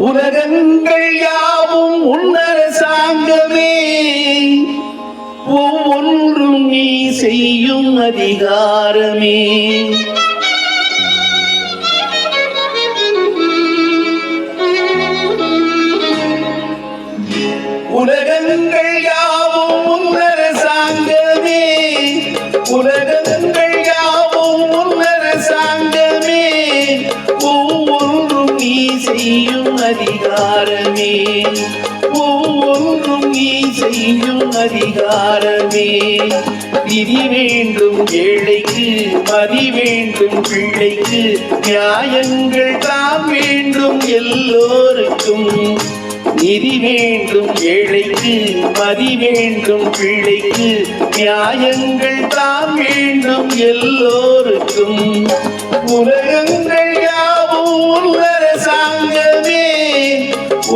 உலகங்கள் யாவும் உன்னரசாங்கமே, ஒவ்வொன்றும் நீ செய்யும் அதிகாரமே. உலகங்கள் யாவும் உன்னரசாங்கமே, உலகங்கள் யாவும் உன்னரசாங்கமே, ஒவ்வொன்றும் நீ செய்யும் அதிகாரமே, ஒவ்வொன்றும் நீ செய்யும் அதிகாரமே. விதி வேண்டும் ஏழைக்கு, மதி வேண்டும் பிள்ளைக்கு, நியாயங்கள் தான் வேண்டும் எல்லோருக்கும். நிதி வேண்டும் ஏழைக்கு, மதி வேண்டும் பிள்ளைக்கு, நியாயங்கள் தான் வேண்டும் எல்லோருக்கும். உலகங்கள் யாவும் உன்னரசாங்கமே,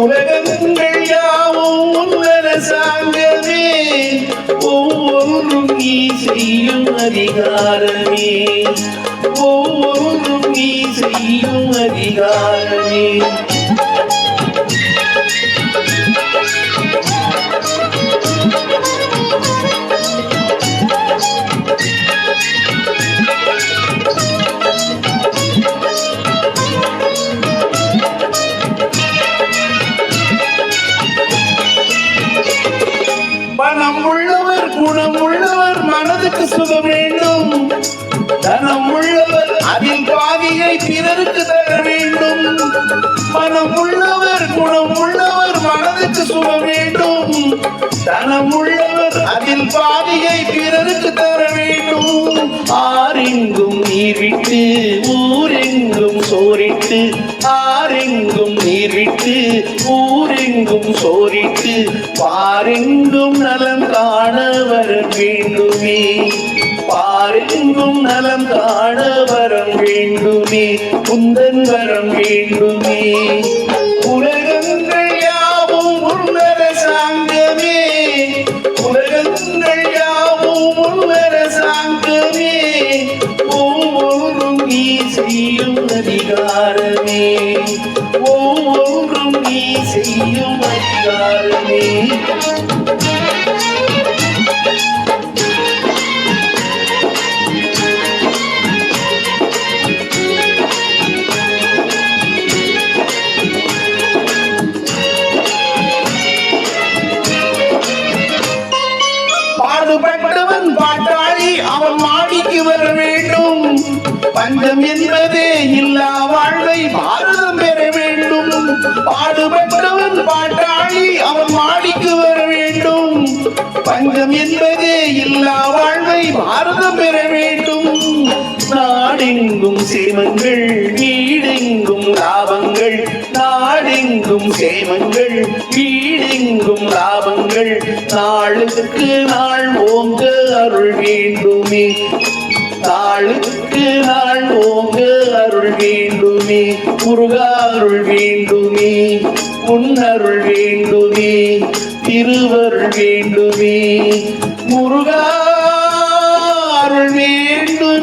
உலகங்கள் யாவும் உன்னரசாங்கமே, ஒவ்வொன்றும் நீ செய்யும் அதிகாரமே, ஒவ்வொன்றும் நீ செய்யும் அதிகாரமே. பணம் உள்ளவர் குணம் உள்ளவர் மனதுக்கு சுகம் வேண்டும், தனம் உள்ளவர் அதில் பாதியை பிறருக்கு தர வேண்டும். பணம் உள்ளவர் குணம் உள்ளவர் மனதுக்கு சுகம் வேண்டும், தனம் உள்ளவர் அதில் பாதியை பிறருக்கு தர வேண்டும். ஆரெங்கும் நீர் விட்டு ஊரெங்கும் சோரிட்டு, ஆரெங்கும் நீர் விட்டு ஊரெங்கும் சோரிட்டு, பாரெங்கும் நலம் காண வர வேண்டுமே, பாரெங்கும் நலம் காண வரம் வேண்டுமே, உந்தன் வரம் வேண்டுமே. உலகங்கள் யாவும் உன்னரசாங்கமே, உலகங்கள் யாவும் உன்னரசாங்கமே, ஒவ்வொன்றும் நீ செய்யும் அதிகாரமே, ஒவ்வொன்றும் நீ செய்யும் அதிகாரமே. பாடுபட்டவன் பாட்டாளி அவன் மாடிக்கு வர வேண்டும், பஞ்சம் என்பதே இல்லா வாழ்வை பாரதம் பெற வேண்டும். பாடுபட்டவன் பாட்டாளி அவன் மாடிக்கு வர வேண்டும், பஞ்சம் என்பதே இல்லா வாழ்வை பாரதம் பெற வேண்டும். நாடெங்கும் சேமங்கள் வீடெங்கும் லாபங்கள், நாடெங்கும் சேமங்கள் வீடெங்கும் லாபங்கள், நாளுக்கு நாள் ஓங்க அருள் வேண்டுமே, நாளுக்கு நாள் ஓங்க அருள் வேண்டுமே. முருகா அருள் வேண்டுமே, உன்னருள் வேண்டுமே, திருவருள் வேண்டுமே, முருகா அருள் வேண்டும்.